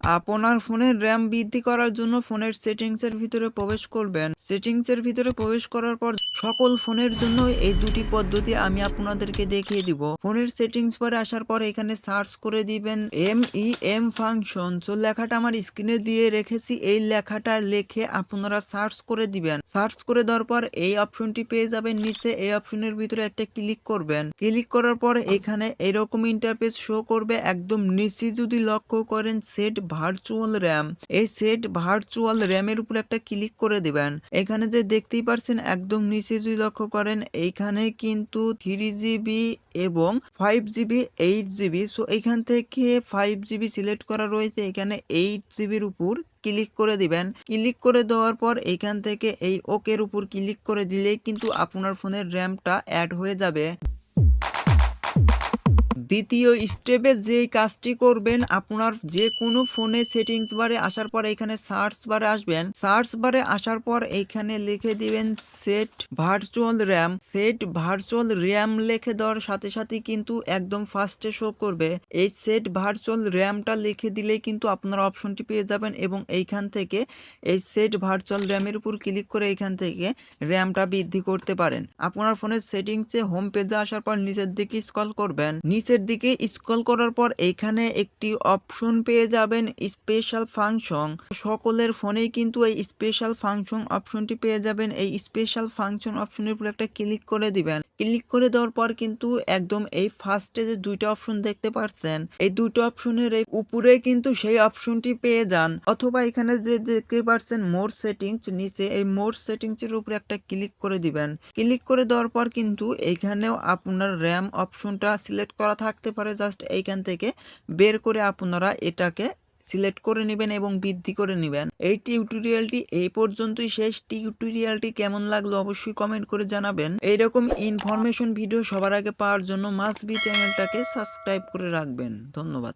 আপনার ফোনের র্যাম বৃদ্ধি করার জন্য ফোনের সেটিংসের ভিতরে প্রবেশ করবেন। সেটিংসের ভিতরে প্রবেশ করার পর সকল ফোনের জন্য এই দুটি পদ্ধতি আমি আপনাদেরকে দেখিয়ে দিব। ফোনের সেটিংস পরে আসার পর এখানে সার্চ করে দিবেন MEM ফাংশন। সো লেখাটা আমার স্ক্রিনে দিয়ে রেখেছি, এই লেখাটা লিখে আপনারা সার্চ করে দিবেন। সার্চ করে দেওয়ার পর এই অপশনটি পেয়ে যাবেন নিচে, এই অপশনের ভিতরে একটা ক্লিক করবেন। ক্লিক করার পর এখানে এরকম ইন্টারফেস শো করবে। একদম নিচে যদি লক্ষ্য করেন সেট ভার্চুয়াল র্যাম, এই সেট ভার্চুয়াল র্যামের উপর একটা ক্লিক করে দিবেন। এখানে যে দেখতেই পারছেন একদম নিচে যদি লক্ষ্য করেন এইখানে কিন্তু 3GB এবং 5GB 8GB। সো এইখান থেকে 5GB সিলেক্ট করা রয়েছে, এখানে 8GBর উপর ক্লিক করে দিবেন। ক্লিক করে দেওয়ার পর এইখান থেকে এই ওকের উপর ক্লিক করে দিলেই কিন্তু আপনার ফোনের র্যামটা অ্যাড হয়ে যাবে। দ্বিতীয় স্টেপে যেই কাজটি করবেন, আপনার যে কোনো ফোনে সেটিংস বারে আসার পর এখানে সার্চ বারে আসবেন। সার্চ বারে আসার পর এইখানে লিখে দিবেন set virtual RAM. Set virtual RAM লিখে দেওয়ার সাথে সাথে কিন্তু একদম ফার্স্টে শো করবে। এই সেট ভার্চুয়াল র্যামটা লিখে দিলেই কিন্তু আপনারা অপশনটি পেয়ে যাবেন এবং এইখান থেকে এই সেট ভার্চুয়াল র্যামের উপর ক্লিক করে এইখান থেকে র্যামটা বৃদ্ধি করতে পারেন। আপনার ফোনের সেটিংসে হোম পেজে আসার পর নিচের দিকে স্ক্রল করবেন। নিচের দিকে স্ক্রল করার পর এখানে একটি অপশন পেয়ে যাবেন স্পেশাল ফাংশন। সকলের ফোনেই কিন্তু এই স্পেশাল ফাংশন অপশনটি পেয়ে যাবেন। এই স্পেশাল ফাংশন অপশনের উপর একটা ক্লিক করে দিবেন। ক্লিক করে দেওয়ার পর কিন্তু একদম এই ফার্স্টে যে দুইটা অপশন দেখতে পাচ্ছেন, এই দুটো অপশনের এই উপরে কিন্তু সেই অপশনটি পেয়ে যান, অথবা এখানে যে দেখতে পাচ্ছেন মোর সেটিংস, নিচে এই মোর সেটিংস এর উপরে একটা ক্লিক করে দিবেন। ক্লিক করে দেওয়ার পর কিন্তু এখানেও আপনার র্যাম অপশনটা সিলেক্ট করা থাকতে পারে, জাস্ট এইখান থেকে বের করে আপনারা এটাকে সিলেক্ট করে নেবেন এবং বৃদ্ধি করে নেবেন। এই টিউটোরিয়ালটি এই পর্যন্তই শেষ। টিউটোরিয়ালটি কেমন লাগলো অবশ্যই কমেন্ট করে জানাবেন। এইরকম ইনফরমেশন ভিডিও সবার আগে পাওয়ার জন্য মাস্ট বি চ্যানেলটাকে সাবস্ক্রাইব করে রাখবেন। ধন্যবাদ।